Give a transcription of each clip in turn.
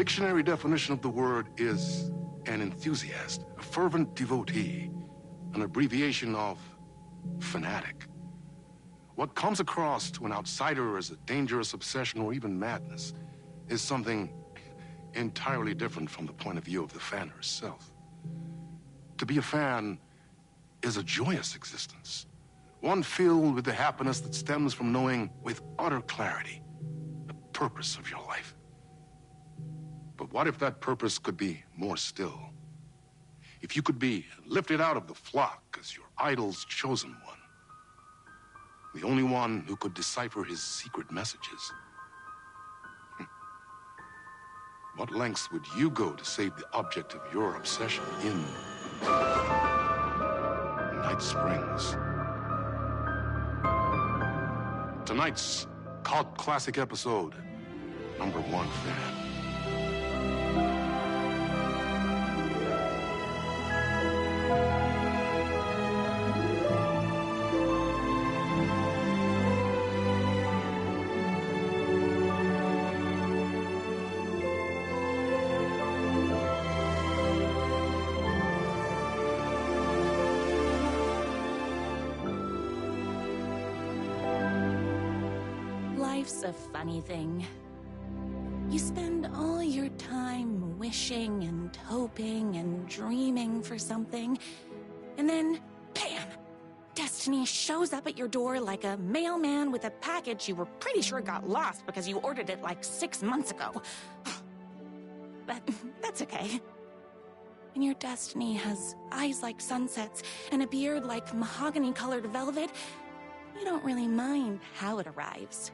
dictionary definition of the word is an enthusiast, a fervent devotee, an abbreviation of fanatic. What comes across to an outsider as a dangerous obsession or even madness is something entirely different from the point of view of the fan herself. To be a fan is a joyous existence, one filled with the happiness that stems from knowing with utter clarity the purpose of your life. But what if that purpose could be more still? If you could be lifted out of the flock as your idol's chosen one, the only one who could decipher his secret messages. What lengths would you go to save the object of your obsession in Night Springs? Tonight's cult classic episode, number 1 fan. Life's a funny thing. You spend all your time wishing and hoping and dreaming for something, and then, bam! Destiny shows up at your door like a mailman with a package you were pretty sure got lost because you ordered it like 6 months ago. But that's okay. And your destiny has eyes like sunsets and a beard like mahogany-colored velvet. You don't really mind how it arrives.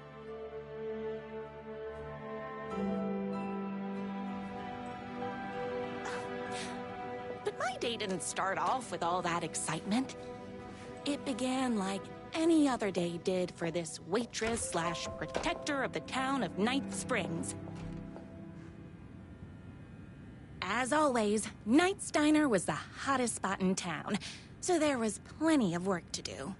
But my day didn't start off with all that excitement. It began like any other day did for this waitress/protector of the town of Night Springs. As always, Knight's Diner was the hottest spot in town, so there was plenty of work to do.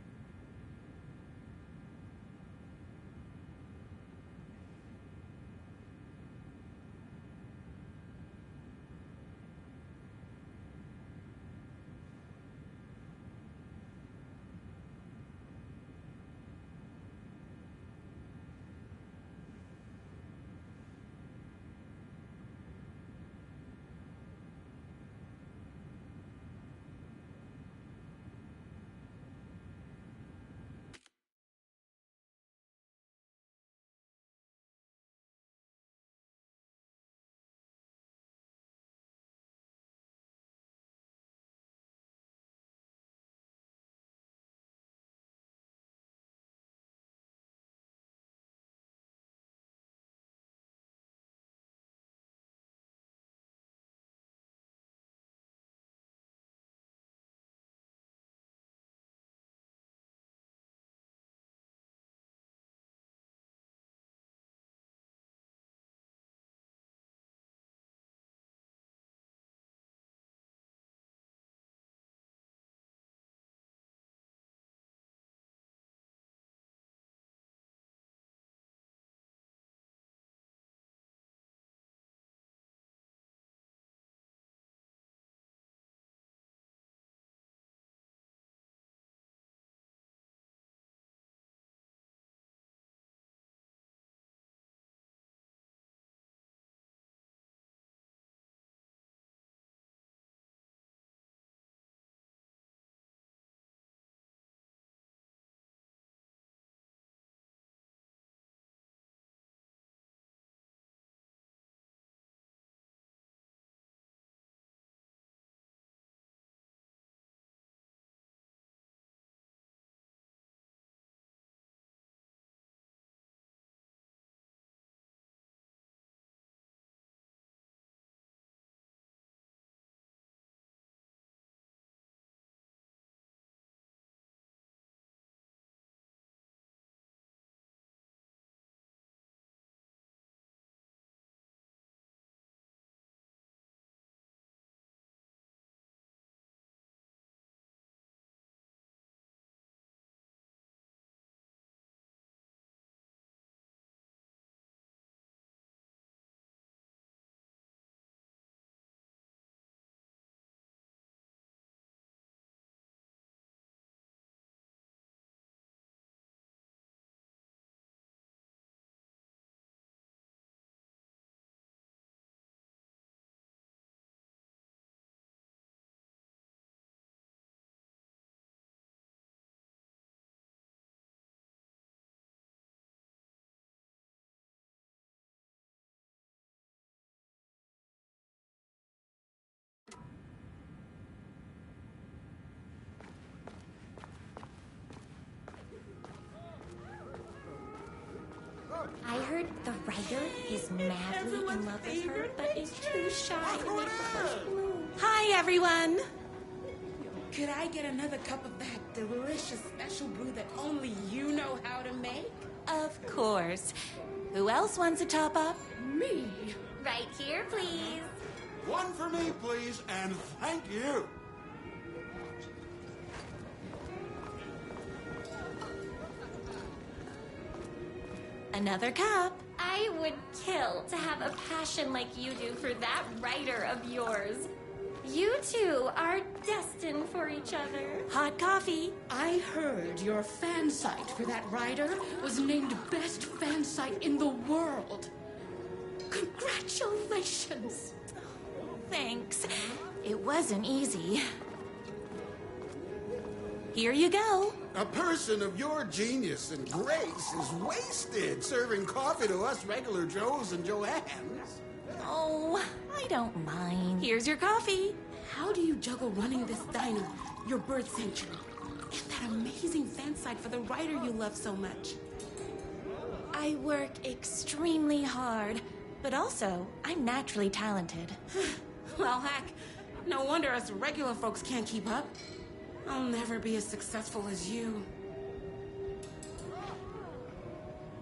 heard the writer is madly in love with her, but is too shy to make the first move. Hi, everyone! Could I get another cup of that delicious special brew that only you know how to make? Of course. Who else wants a top-up? Me? Right here, please. One for me, please, and thank you. Another cup. I would kill to have a passion like you do for that writer of yours. You two are destined for each other. Hot coffee. I heard your fan site for that writer was named best fan site in the world. Congratulations. Thanks. It wasn't easy. Here you go. A person of your genius and grace is wasted serving coffee to us regular Joes and Joannes. Oh, I don't mind. Here's your coffee. How do you juggle running this diner, your bird sanctuary, and that amazing fan site for the writer you love so much? I work extremely hard, but also I'm naturally talented. Well, heck, no wonder us regular folks can't keep up. I'll never be as successful as you.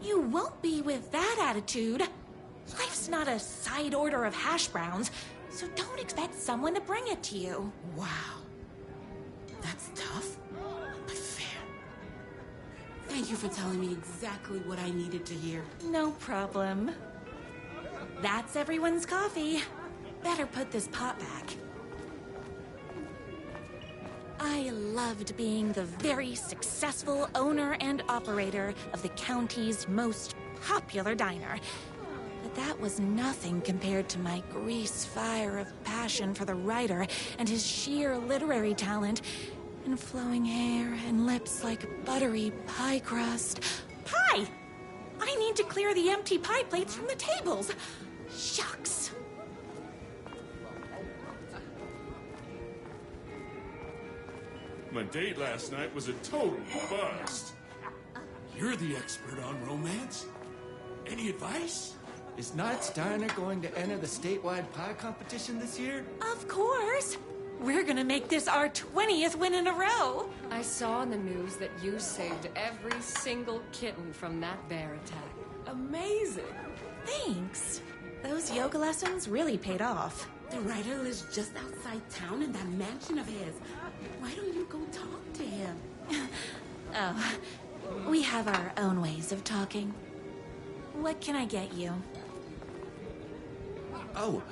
You won't be with that attitude. Life's not a side order of hash browns, so don't expect someone to bring it to you. Wow. That's tough, but fair. Thank you for telling me exactly what I needed to hear. No problem. That's everyone's coffee. Better put this pot back. I loved being the very successful owner and operator of the county's most popular diner. But that was nothing compared to my grease fire of passion for the writer and his sheer literary talent, and flowing hair and lips like buttery pie crust. Pie! I need to clear the empty pie plates from the tables. Shucks. My date last night was a total bust. You're the expert on romance. Any advice? Is Knight's Diner going to enter the statewide pie competition this year? Of course. We're gonna make this our 20th win in a row. I saw in the news that you saved every single kitten from that bear attack. Amazing. Thanks. Those yoga lessons really paid off. The writer lives just outside town in that mansion of his. Why don't you go talk to him? Oh, we have our own ways of talking. What can I get you? Oh.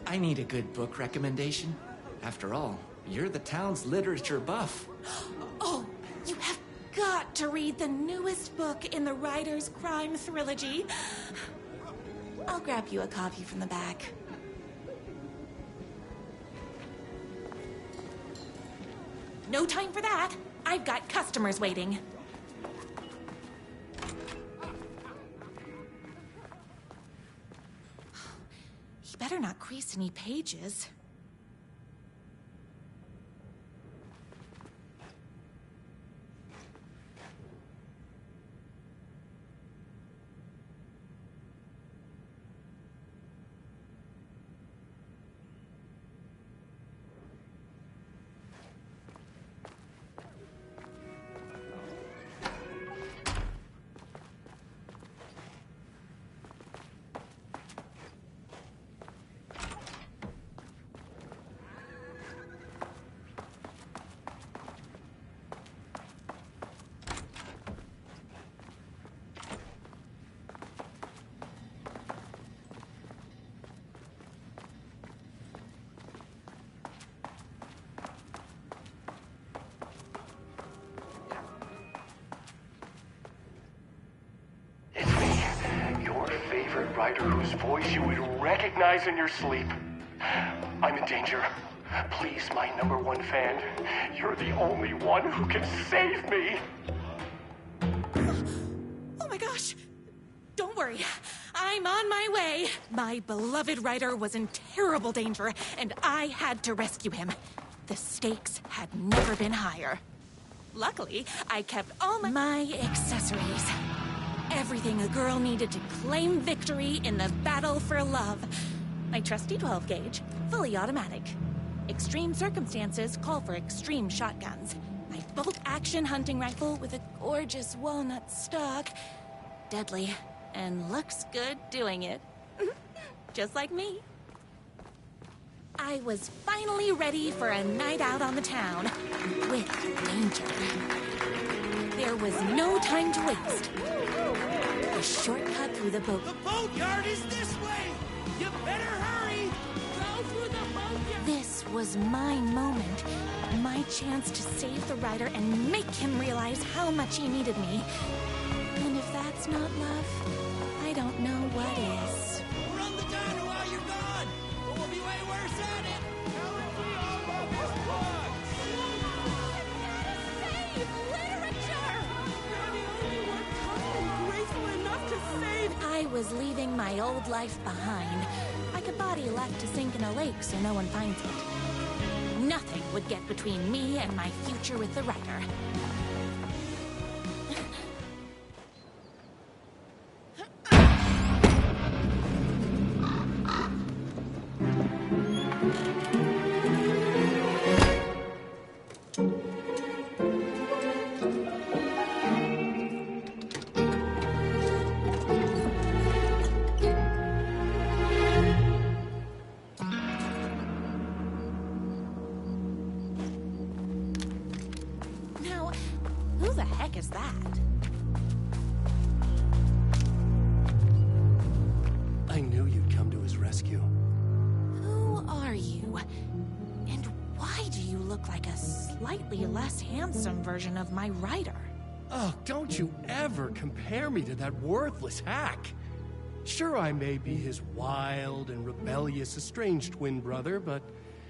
I need a good book recommendation. After all, you're the town's literature buff. Oh, you have got to read the newest book in the writer's crime trilogy. I'll grab you a copy from the back. No time for that. I've got customers waiting. He better not crease any pages. Writer whose voice you would recognize in your sleep. I'm in danger. Please, my #1 fan, you're the only one who can save me. Oh my gosh! Don't worry. I'm on my way. My beloved writer was in terrible danger, and I had to rescue him. The stakes had never been higher. Luckily, I kept all my accessories. everything a girl needed to claim victory in the battle for love. My trusty 12 gauge, fully automatic. Extreme circumstances call for extreme shotguns. My bolt-action hunting rifle with a gorgeous walnut stock. Deadly, and looks good doing it. Just like me. I was finally ready for a night out on the town, with danger. There was no time to waste. A shortcut through the boat. The boatyard is this way! You better hurry! Go through the boatyard! This was my moment. My chance to save the rider and make him realize how much he needed me. And if that's not love, I don't know what is. We're on the diner while you're gone! But we'll be way worse at it! I was leaving my old life behind, like a body left to sink in a lake so no one finds it. Nothing would get between me and my future with the rider. Who the heck is that? I knew you'd come to his rescue. Who are you? And why do you look like a slightly less handsome version of my rider? Oh, don't you ever compare me to that worthless hack. Sure, I may be his wild and rebellious estranged twin brother, but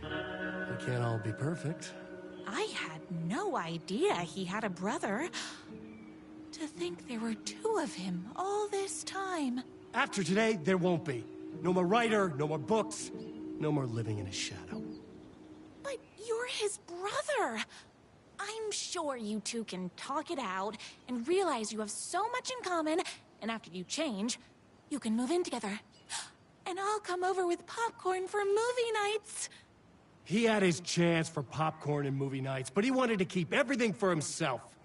we can't all be perfect. I had no idea he had a brother. To think there were two of him all this time. After today, there won't be. No more writer, no more books, no more living in his shadow. But you're his brother. I'm sure you two can talk it out and realize you have so much in common, and after you change, you can move in together. And I'll come over with popcorn for movie nights. He had his chance for popcorn and movie nights, but he wanted to keep everything for himself.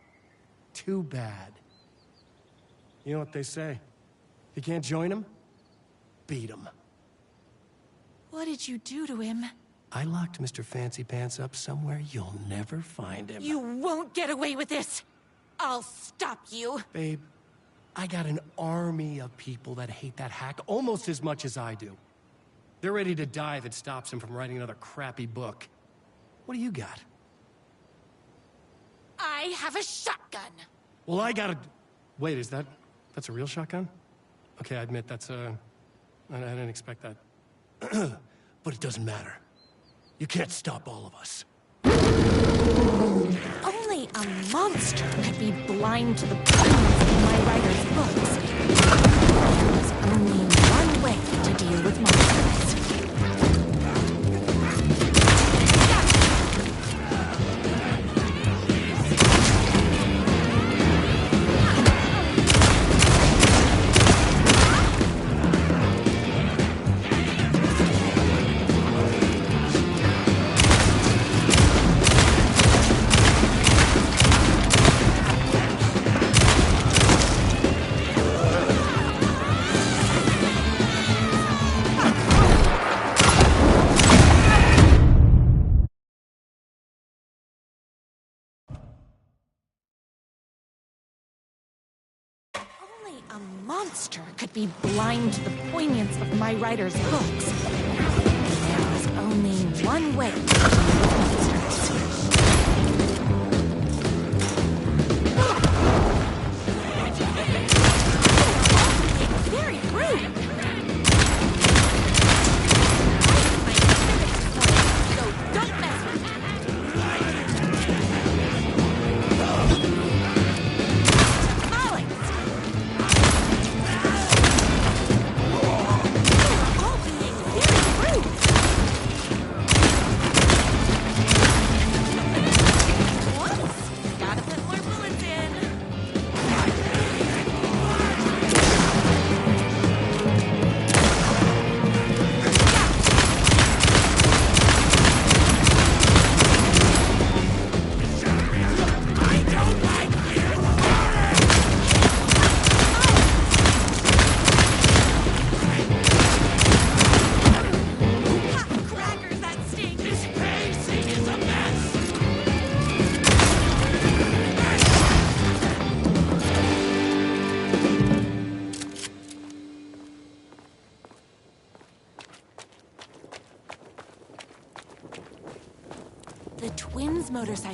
Too bad. You know what they say? If you can't join him, beat him. What did you do to him? I locked Mr. Fancy Pants up somewhere you'll never find him. You won't get away with this. I'll stop you. Babe, I got an army of people that hate that hack almost as much as I do. They're ready to die if it stops him from writing another crappy book. What do you got? I have a shotgun. Well, I got a... Wait, that's a real shotgun? Okay, I admit that's I didn't expect that. But it doesn't matter. You can't stop all of us. Only a monster could be blind to the brilliance of my writer's books. There's only one way to deal with monsters. A monster could be blind to the poignance of my writer's books. There is only one way to deal with monsters. It's very rude. So don't mess with me.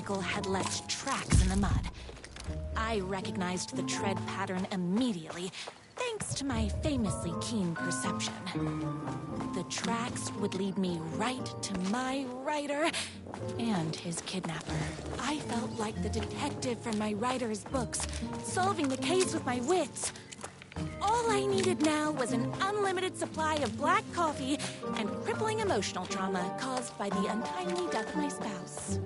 motorcycle had left tracks in the mud. I recognized the tread pattern immediately, thanks to my famously keen perception. The tracks would lead me right to my rider and his kidnapper. I felt like the detective from my writer's books, solving the case with my wits. All I needed now was an unlimited supply of black coffee and crippling emotional trauma caused by the untimely death of my spouse.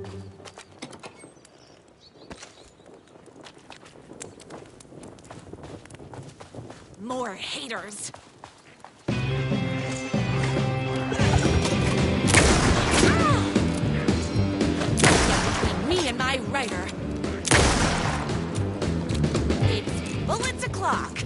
More haters. Between me and my writer. It's bullets o'clock.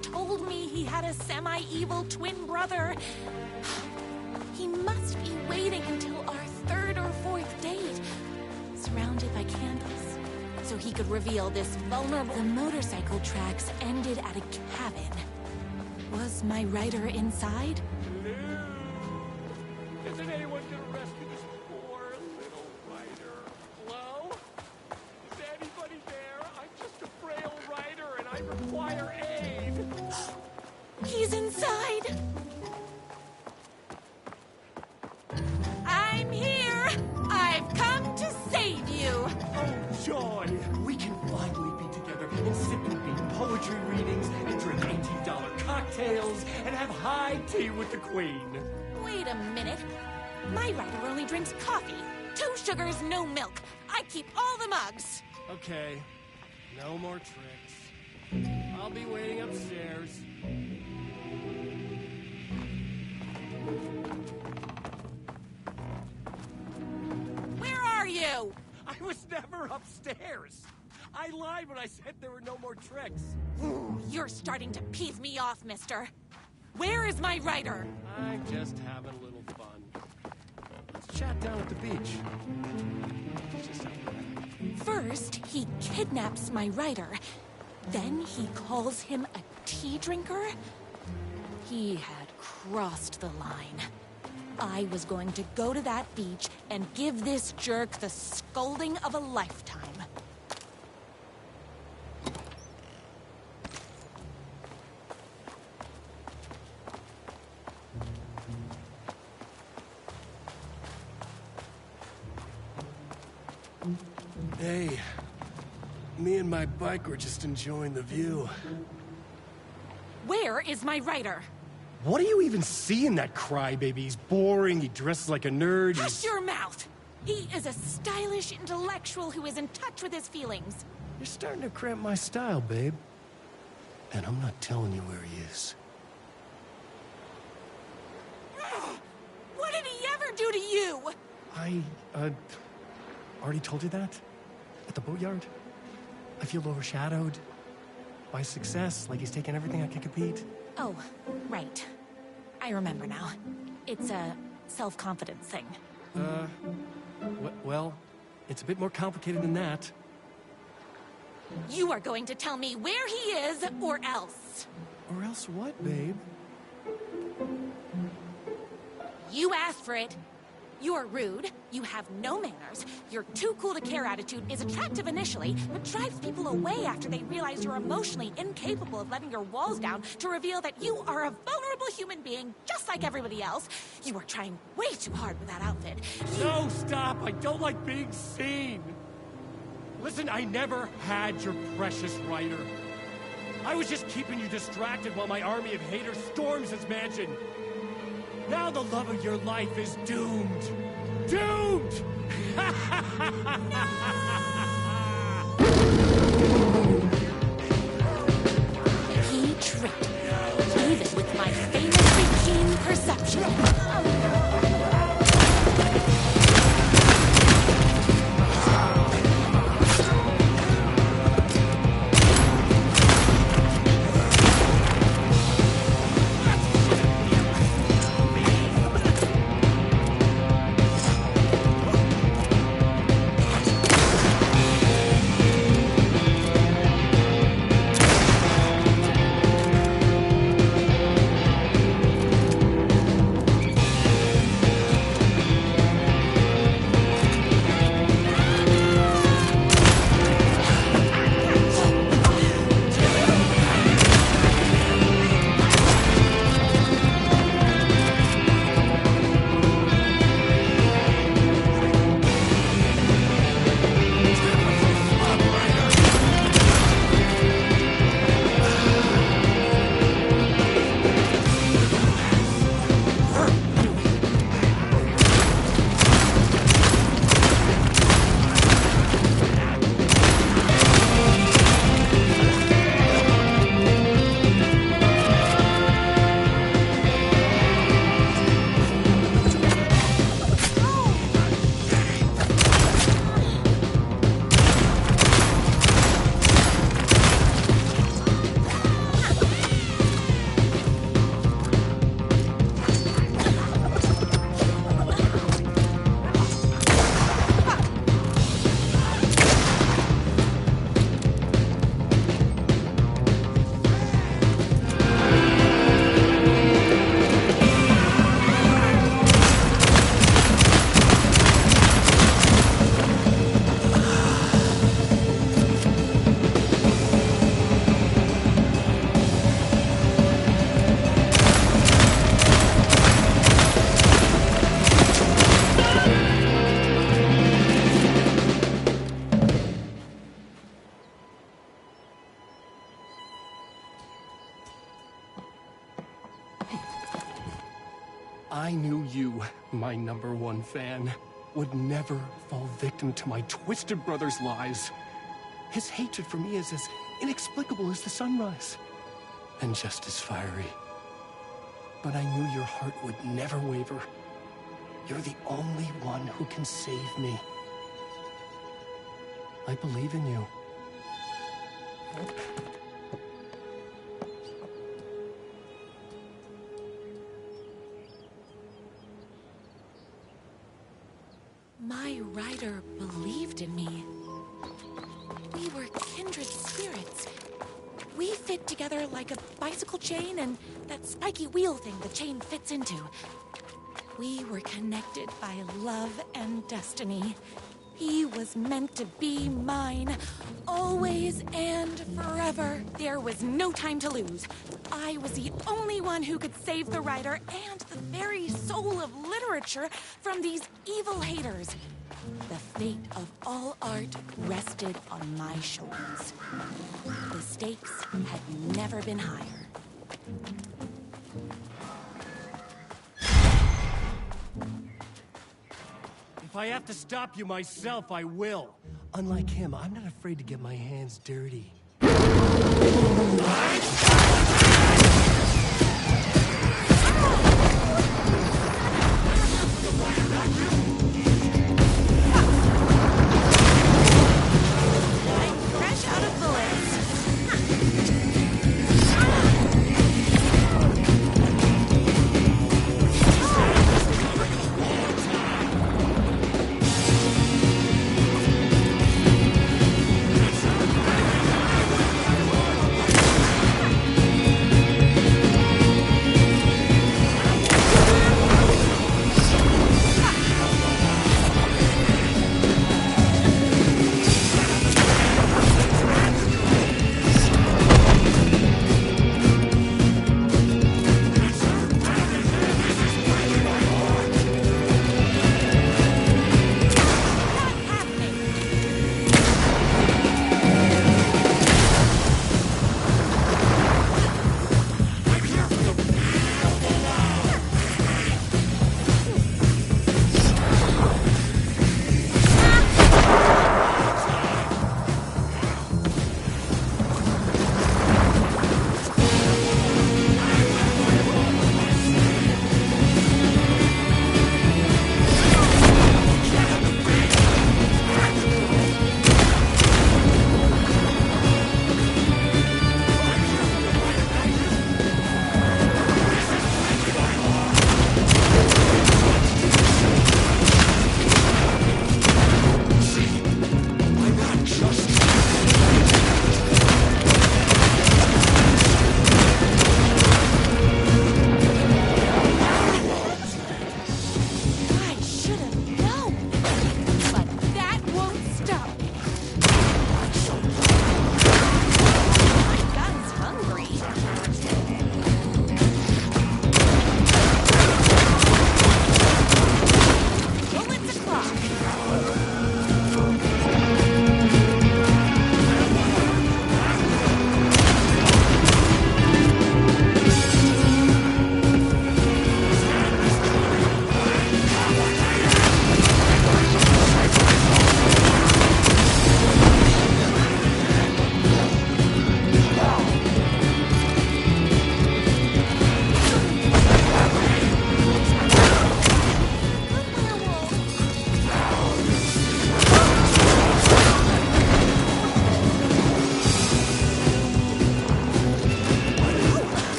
Told me he had a semi-evil twin brother. He must be waiting until our third or fourth date, surrounded by candles, so he could reveal this vulnerable... The motorcycle tracks ended at a cabin. Was my writer inside? Hello? Isn't anyone gonna rescue this poor little rider? Hello? Is anybody there? I'm just a frail rider and I require aid. He's inside! I'm here! I've come to save you! Oh, joy! We can finally be together and sit and read poetry readings and drink $18 cocktails and have high tea with the Queen. Wait a minute. My writer only drinks coffee. 2 sugars, no milk. I keep all the mugs. Okay. No more tricks. I'll be waiting upstairs. Where are you? I was never upstairs. I lied when I said there were no more tricks. Ooh, you're starting to piss me off, mister. Where is my writer? I'm just having a little fun. Let's chat down at the beach. Just have a... First, he kidnaps my writer. Then he calls him a tea drinker. He had crossed the line. I was going to go to that beach and give this jerk the scolding of a lifetime. Hey, me and my bike were just enjoying the view. Where is my writer? What do you even see in that crybaby? He's boring, he dresses like a nerd. Hush your mouth! He is a stylish intellectual who is in touch with his feelings. You're starting to cramp my style, babe. And I'm not telling you where he is. What did he ever do to you? I, already told you that? At the boatyard? I feel overshadowed. by success, like he's taking everything I can compete. Oh, right. I remember now. It's a self-confidence thing. Well, it's a bit more complicated than that. You are going to tell me where he is, or else. Or else what, babe? You asked for it. You're rude, you have no manners, your too cool to care attitude is attractive initially, but drives people away after they realize you're emotionally incapable of letting your walls down to reveal that you are a vulnerable human being just like everybody else. You are trying way too hard with that outfit. No, stop! I don't like being seen! Listen, I never had your precious writer. I was just keeping you distracted while my army of haters storms his mansion. Now the love of your life is doomed. Doomed! He tricked me, even with my famously keen perception. I knew you, my #1 fan, would never fall victim to my twisted brother's lies. His hatred for me is as inexplicable as the sunrise, and just as fiery. But I knew your heart would never waver. You're the only one who can save me. I believe in you. My writer believed in me. We were kindred spirits. We fit together like a bicycle chain and that spiky wheel thing the chain fits into. We were connected by love and destiny. He was meant to be mine, always and forever. There was no time to lose. I was the only one who could save the writer and the very soul of literature from these evil haters. The fate of all art rested on my shoulders. The stakes had never been higher. If I have to stop you myself, I will. Unlike him, I'm not afraid to get my hands dirty. I'm fresh out of bullets.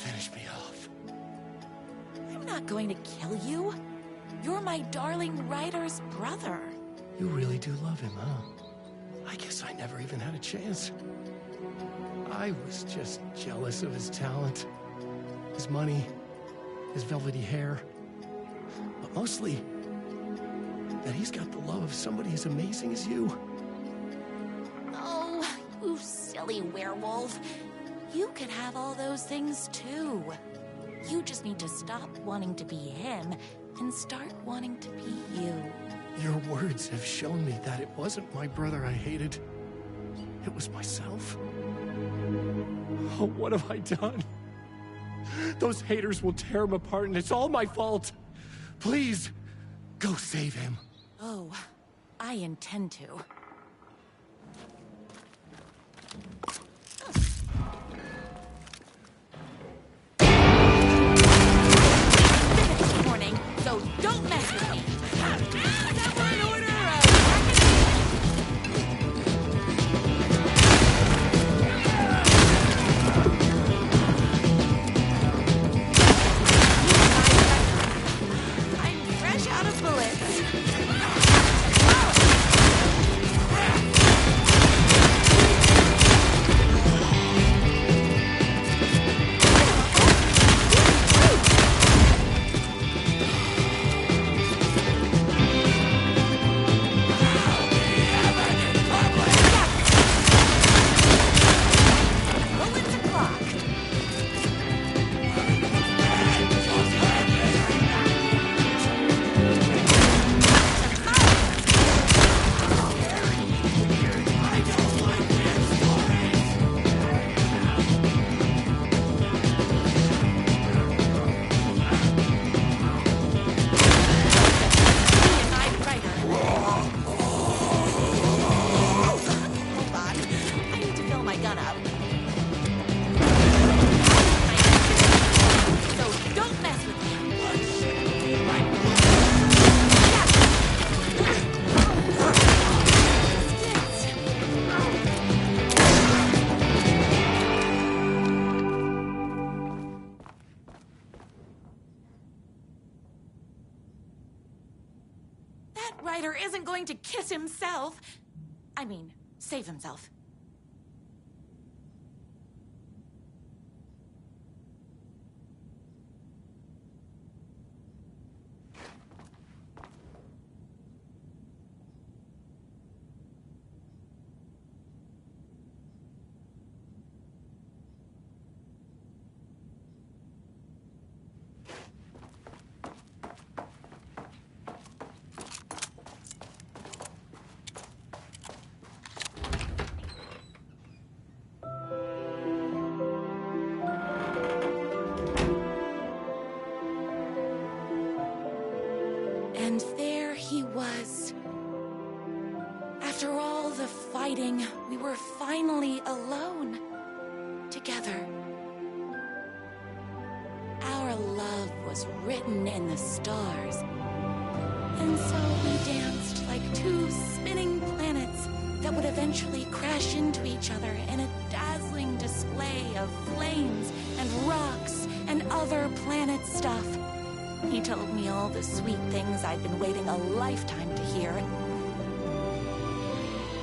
Finish me off. I'm not going to kill you. You're my darling writer's brother. You really do love him, huh? I guess I never even had a chance. I was just jealous of his talent, his money, his velvety hair. But mostly, that he's got the love of somebody as amazing as you. Oh, you silly werewolf. You can have all those things too. You just need to stop wanting to be him and start wanting to be you. Your words have shown me that it wasn't my brother I hated. It was myself. Oh, what have I done? Those haters will tear him apart, and it's all my fault. Please, go save him. Oh, I intend to. This morning, so don't mess with me. Someone order I'm fresh out of bullets. Ryder isn't going to kiss himself. I mean, save himself. And there he was. After all the fighting, we were finally alone. Together. Our love was written in the stars. And so we danced like two spinning planets that would eventually crash into each other in a dazzling display of flames and rocks and other planet stuff. He told me all the sweet things I'd been waiting a lifetime to hear.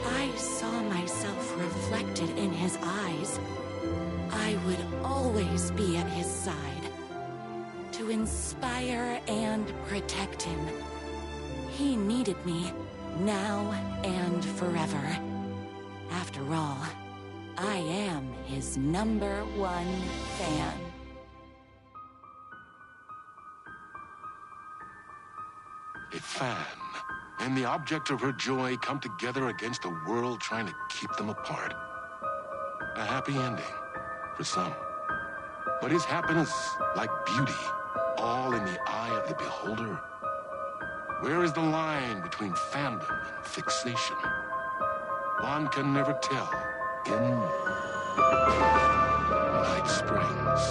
I saw myself reflected in his eyes. I would always be at his side, to inspire and protect him. He needed me, now and forever. After all, I am his #1 fan. A fan and the object of her joy come together against a world trying to keep them apart. A happy ending for some. But is happiness, like beauty, all in the eye of the beholder? Where is the line between fandom and fixation? One can never tell in Night Springs.